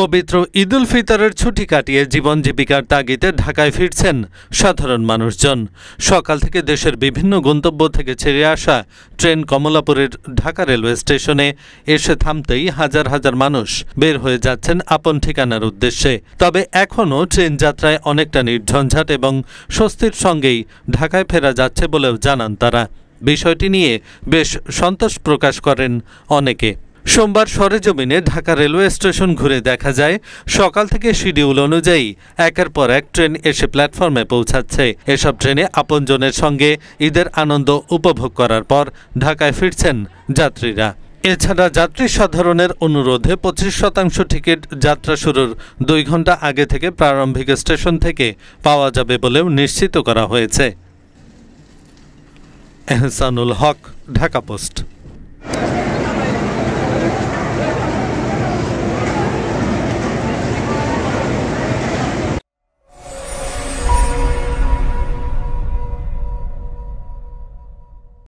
পবিত্র ঈদুল ফিতরের ছুটি কাটিয়ে জীবন জীবিকার তাগিদে ঢাকায় ফিরছেন সাধারণ মানুষজন। সকাল থেকে দেশের বিভিন্ন গন্তব্য থেকে ছেড়ে আসা ট্রেন কমলাপুরের ঢাকা রেলওয়ে স্টেশনে এসে থামতেই হাজার হাজার মানুষ বের হয়ে যাচ্ছেন আপন ঠিকানার উদ্দেশ্যে। তবে এখনও ট্রেন যাত্রায় অনেকটা নির্ঝঞ্ঝাট এবং স্বস্তির সঙ্গেই ঢাকায় ফেরা যাচ্ছে বলেও জানান তারা। বিষয়টি নিয়ে বেশ সন্তোষ প্রকাশ করেন অনেকে। সোমবার সরেজমিনে ঢাকা রেলওয়ে স্টেশন ঘুরে দেখা যায় সকাল থেকে শিডিউল অনুযায়ী একের পর এক ট্রেন এসে প্ল্যাটফর্মে পৌঁছাচ্ছে। এসব ট্রেনে আপনজনের সঙ্গে ঈদের আনন্দ উপভোগ করার পর ঢাকায় ফিরছেন যাত্রীরা। এছাড়া যাত্রী সাধারণের অনুরোধে 25% টিকিট যাত্রা শুরুর 2 ঘন্টা আগে থেকে প্রারম্ভিক স্টেশন থেকে পাওয়া যাবে বলেও নিশ্চিত করা হয়েছে। এহসানুল হক, ঢাকা পোস্ট।